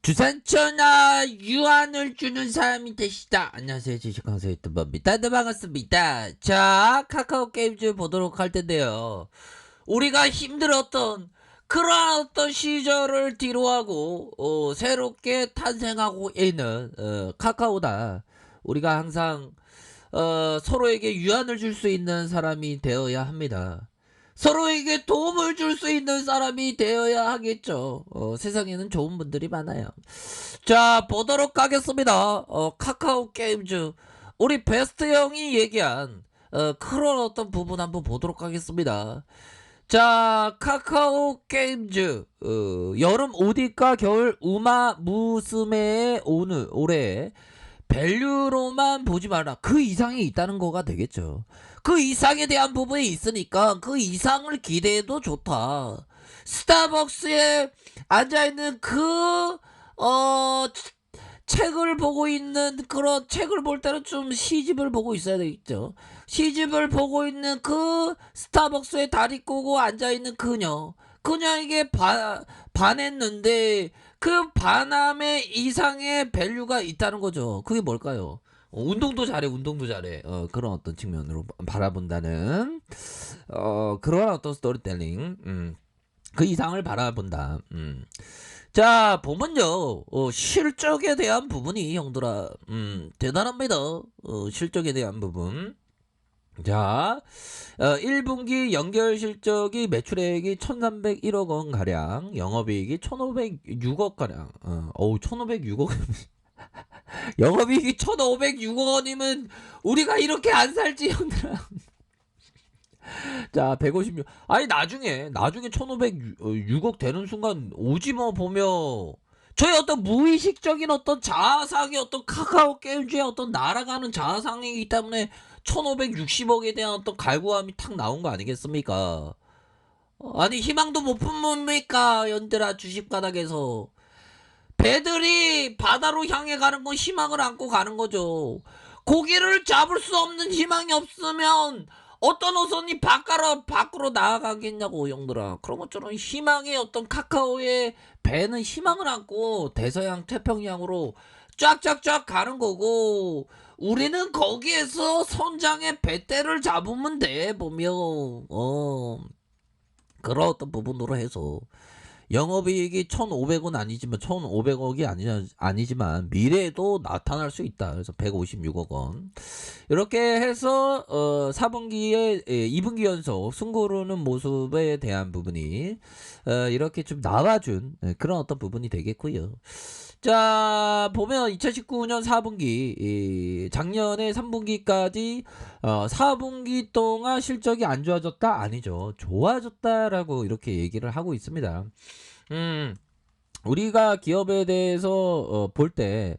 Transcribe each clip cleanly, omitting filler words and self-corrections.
주산천하 유한을 주는 사람이 되시다. 안녕하세요, 주식강사 유튜버입니다. 네, 반갑습니다. 자, 카카오 게임즈 보도록 할 텐데요. 우리가 힘들었던 그런 어떤 시절을 뒤로하고 새롭게 탄생하고 있는 카카오다. 우리가 항상 서로에게 유한을 줄 수 있는 사람이 되어야 합니다. 서로에게 도움을 줄 수 있는 사람이 되어야 하겠죠. 세상에는 좋은 분들이 많아요. 자, 보도록 하겠습니다. 카카오 게임즈 우리 베스트 형이 얘기한 그런 어떤 부분 한번 보도록 하겠습니다. 자, 카카오 게임즈 여름 오디과 겨울 우마 무스메의 오늘 올해 밸류로만 보지 마라. 그 이상이 있다는 거가 되겠죠. 그 이상에 대한 부분이 있으니까 그 이상을 기대해도 좋다. 스타벅스에 앉아있는 책을 보고 있는 그런 책을 볼 때는 좀 시집을 보고 있어야 되겠죠. 시집을 보고 있는 그 스타벅스에 다리 꼬고 앉아있는 그녀에게 반했는데 그 반함의 이상의 밸류가 있다는 거죠. 그게 뭘까요? 운동도 잘해. 그런 어떤 측면으로 바라본다는 그런 어떤 스토리텔링. 그 이상을 바라본다. 자, 보면요. 실적에 대한 부분이 형들아 대단합니다. 실적에 대한 부분. 자, 1분기 연결 실적이 매출액이 1301억 원 가량, 영업이익이 1506억 가량. 1506억. 영업이익이 1506억 원이면 우리가 이렇게 안 살지, 형들아. 자, 156. 아니, 나중에 1506억 되는 순간 오지 뭐 보며 저희 어떤 무의식적인 어떤 자아상의 어떤 카카오 게임즈의 어떤 날아가는 자아상이기 때문에 1560억에 대한 어떤 갈구함이 탁 나온 거 아니겠습니까? 아니, 희망도 못 품습니까? 연들아, 주식바닥에서. 배들이 바다로 향해 가는 건 희망을 안고 가는 거죠. 고기를 잡을 수 없는 희망이 없으면 어떤 어선이 밖으로 나아가겠냐고, 형들아. 그런 것처럼 희망의 어떤 카카오의 배는 희망을 안고 대서양 태평양으로 쫙쫙쫙 가는 거고, 우리는 거기에서 선장의 배대를 잡으면 돼, 보면. 그런 어떤 부분으로 해서 영업이익이 1,500원 아니지만 1,500억이 아니지만 미래에도 나타날 수 있다. 그래서 156억 원. 이렇게 해서 4분기에 2분기 연속 승고르는 모습에 대한 부분이 이렇게 좀 나와준 그런 어떤 부분이 되겠고요. 자, 보면 2019년 4분기 작년에 3분기까지 4분기 동안 실적이 안 좋아졌다? 아니죠. 좋아졌다라고 이렇게 얘기를 하고 있습니다. 우리가 기업에 대해서 볼 때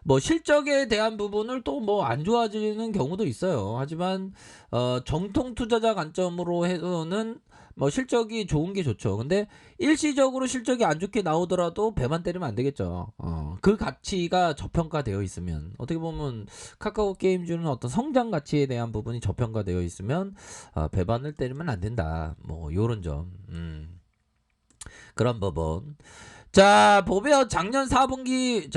뭐 실적에 대한 부분을 또 뭐 안 좋아지는 경우도 있어요. 하지만 정통 투자자 관점으로 해서는 뭐 실적이 좋은 게 좋죠. 근데 일시적으로 실적이 안 좋게 나오더라도 배만 때리면 안 되겠죠. 그 가치가 저평가되어 있으면, 어떻게 보면 카카오 게임즈는 어떤 성장 가치에 대한 부분이 저평가되어 있으면 배반을 때리면 안 된다. 뭐 요런 점. 그런 부분. 자, 보면 작년 4분기,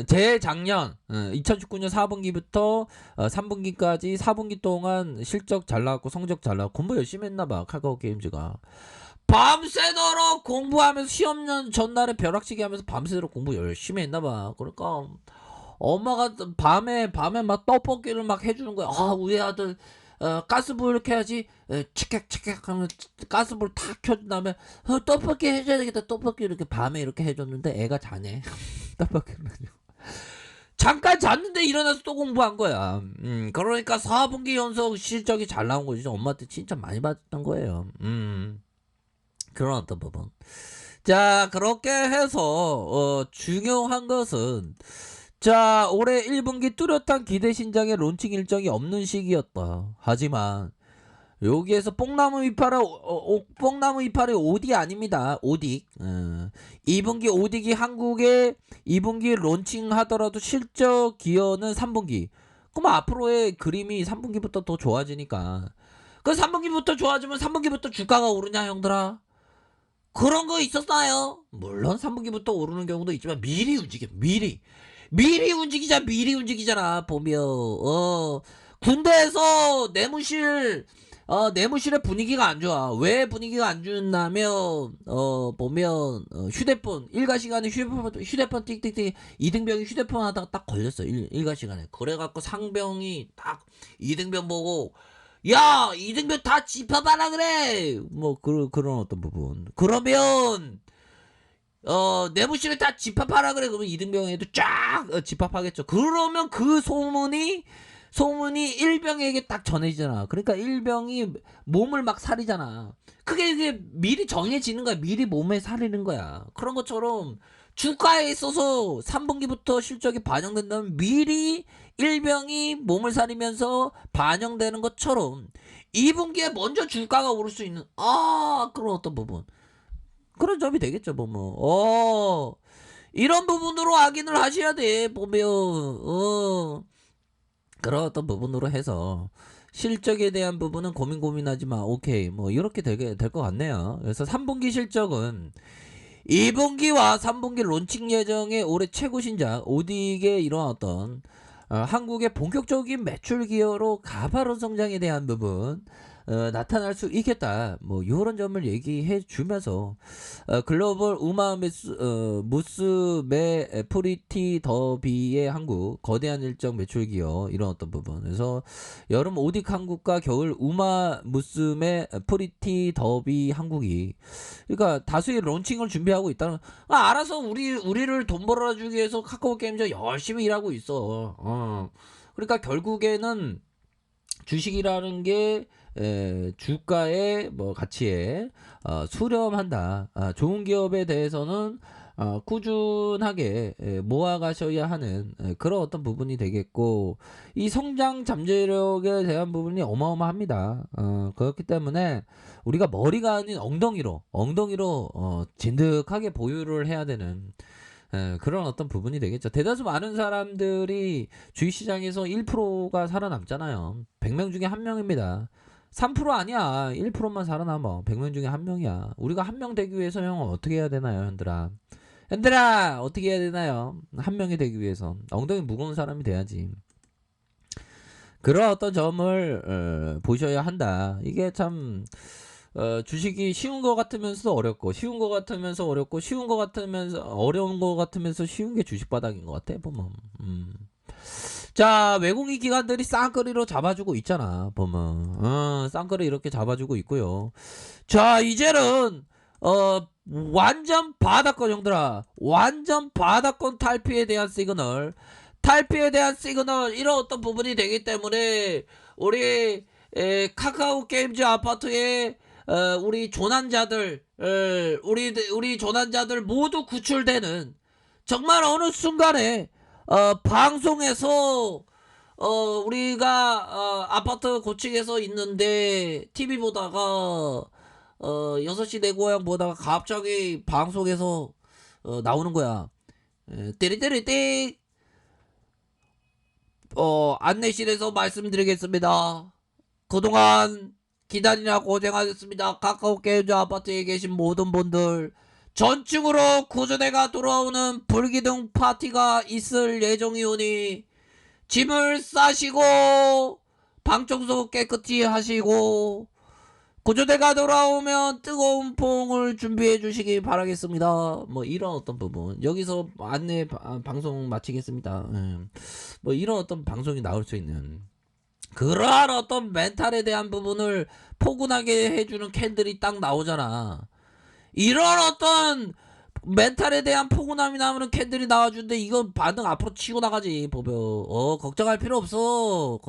재작년 2019년 4분기부터 3분기까지 4분기 동안 실적 잘 나왔고 성적 잘 나왔고 공부 열심히 했나봐, 카카오 게임즈가. 밤새도록 공부하면서 시험 전날에 벼락치기 하면서 밤새도록 공부 열심히 했나봐. 그러니까 엄마가 밤에 막 떡볶이를 막 해주는 거야. 우리 아들 가스불 이렇게 해야지. 치객 하면 가스불 탁 켜준 다음에 떡볶이 해줘야 되겠다. 떡볶이 이렇게 밤에 이렇게 해줬는데 애가 자네. 떡볶이를 잠깐 잤는데 일어나서 또 공부한 거야. 그러니까 4분기 연속 실적이 잘 나온 거지. 엄마한테 진짜 많이 받았던 거예요. 그런 어떤 부분. 자, 그렇게 해서 중요한 것은, 자, 올해 1분기 뚜렷한 기대 신장의 론칭 일정이 없는 시기였다. 하지만 여기에서 뽕나무 이파리 오딕 아닙니다. 오딕. 2분기 오딕이 한국에 2분기 론칭하더라도 실적 기여는 3분기. 그럼 앞으로의 그림이 3분기부터 더 좋아지니까. 그 3분기부터 좋아지면 3분기부터 주가가 오르냐, 형들아? 그런 거 있었나요? 물론 3분기부터 오르는 경우도 있지만 미리 움직여. 미리 움직이잖아. 보면 군대에서 내무실의 분위기가 안 좋아. 왜 분위기가 안 좋냐면 보면 휴대폰 일과 시간에 휴대폰 띡띡띡 이등병이 휴대폰 하다가 딱 걸렸어. 일과 시간에. 그래갖고 상병이 딱 이등병 보고 야 이등병 다 집합하라 그래. 뭐 그런 어떤 부분. 그러면 내무실에 다 집합하라 그래. 그러면 이등병에도 쫙 집합하겠죠. 그러면 그 소문이 일병에게 딱 전해지잖아. 그러니까 일병이 몸을 막 사리잖아. 그게 미리 정해지는 거야. 미리 몸에 사리는 거야. 그런 것처럼 주가에 있어서 3분기부터 실적이 반영된다면 미리 일병이 몸을 사리면서 반영되는 것처럼 2분기에 먼저 주가가 오를 수 있는 그런 어떤 부분. 그런 점이 되겠죠, 보면. 이런 부분으로 확인을 하셔야 돼, 보면. 그런 어떤 부분으로 해서 실적에 대한 부분은 고민하지 마. 오케이. 뭐 이렇게 될 것 같네요. 그래서 3분기 실적은 2분기와 3분기 론칭 예정의 올해 최고 신작 오딕의 이런 어떤 한국의 본격적인 매출 기여로 가파른 성장에 대한 부분 나타날 수 있겠다. 뭐 이런 점을 얘기해 주면서 글로벌 우마 무스메 프리티 더비의 한국 거대한 일정 매출 기여 이런 어떤 부분. 그래서 여름 오딕 한국과 겨울 우마 무스메 프리티 더비 한국이 그러니까 다수의 론칭을 준비하고 있다는 알아서 우리를 돈 벌어주기 위해서 카카오 게임즈 열심히 일하고 있어. 그러니까 결국에는 주식이라는 게 주가의 뭐 가치에 수렴한다. 좋은 기업에 대해서는 꾸준하게 모아가셔야 하는 그런 어떤 부분이 되겠고 이 성장 잠재력에 대한 부분이 어마어마합니다. 그렇기 때문에 우리가 머리가 아닌 엉덩이로 진득하게 보유를 해야 되는 그런 어떤 부분이 되겠죠. 대다수 많은 사람들이 주식시장에서 1%가 살아남잖아요. 100명 중에 1명입니다. 3% 아니야. 1%만 살아남아. 100명 중에 1명이야. 우리가 1명 되기 위해서 형은 어떻게 해야 되나요, 현들아? 현들아, 어떻게 해야 되나요? 1명이 되기 위해서. 엉덩이 무거운 사람이 돼야지. 그런 어떤 점을 보셔야 한다. 이게 참 주식이 쉬운 것 같으면서 어렵고 쉬운 것 같으면서 어렵고 쉬운 것 같으면서 어려운 것 같으면서 쉬운 게 주식 바닥인 것 같아 보면. 자 외국인 기관들이 쌍거리로 잡아주고 있잖아 보면. 쌍거리 이렇게 잡아주고 있고요. 자 이제는 완전 바닥권 형들아, 완전 바닥권 탈피에 대한 시그널 이런 어떤 부분이 되기 때문에 우리 카카오 게임즈 아파트에 우리 조난자들 우리 조난자들 모두 구출되는 정말 어느 순간에 방송에서 우리가 아파트 고층에서 있는데 TV 보다가 6시 내 고향 보다가 갑자기 방송에서 나오는 거야. 띠리띠리띠 안내실에서 말씀드리겠습니다. 그동안 기다리냐 고생하셨습니다. 카카오 게임즈 아파트에 계신 모든 분들 전층으로 구조대가 돌아오는 불기둥 파티가 있을 예정이오니 짐을 싸시고 방청소 깨끗이 하시고 구조대가 돌아오면 뜨거운 포옹을 준비해 주시기 바라겠습니다. 뭐 이런 어떤 부분 여기서 안내 방송 마치겠습니다. 뭐 이런 어떤 방송이 나올 수 있는 그러한 어떤 멘탈에 대한 부분을 포근하게 해주는 캔들이 딱 나오잖아. 이런 어떤 멘탈에 대한 포근함이 나오는 캔들이 나와주는데 이건 반응 앞으로 치고 나가지 보면. 걱정할 필요 없어.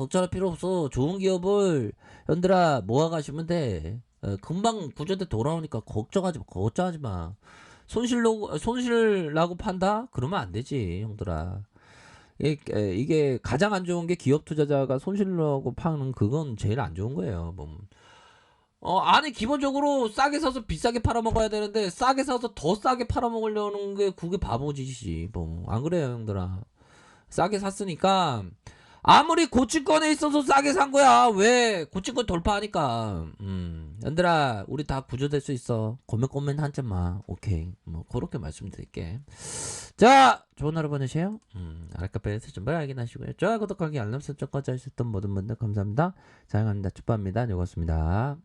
좋은 기업을 현들아 모아가시면 돼. 금방 구조대 돌아오니까 걱정하지 마. 손실 나고 판다? 그러면 안 되지 형들아. 이게 가장 안 좋은 게 기업 투자자가 손실나고 파는 그건 제일 안 좋은 거예요. 아니 기본적으로 싸게 사서 비싸게 팔아먹어야 되는데 싸게 사서 더 싸게 팔아먹으려는 게 그게 바보짓이지. 안 그래요 형들아. 싸게 샀으니까 아무리 고층권에 있어서 싸게 산 거야. 왜? 고층권 돌파하니까. 얘들아 우리 다 구조될 수 있어. 고민 하지 마. 오케이. 뭐 그렇게 말씀드릴게. 자 좋은 하루 보내세요. 아라카페에서 좀 확인하시고요. 좋아요 구독하기 알람 설정까지 하셨던 모든 분들 감사합니다. 사랑합니다. 축복합니다. 즐거웠습니다.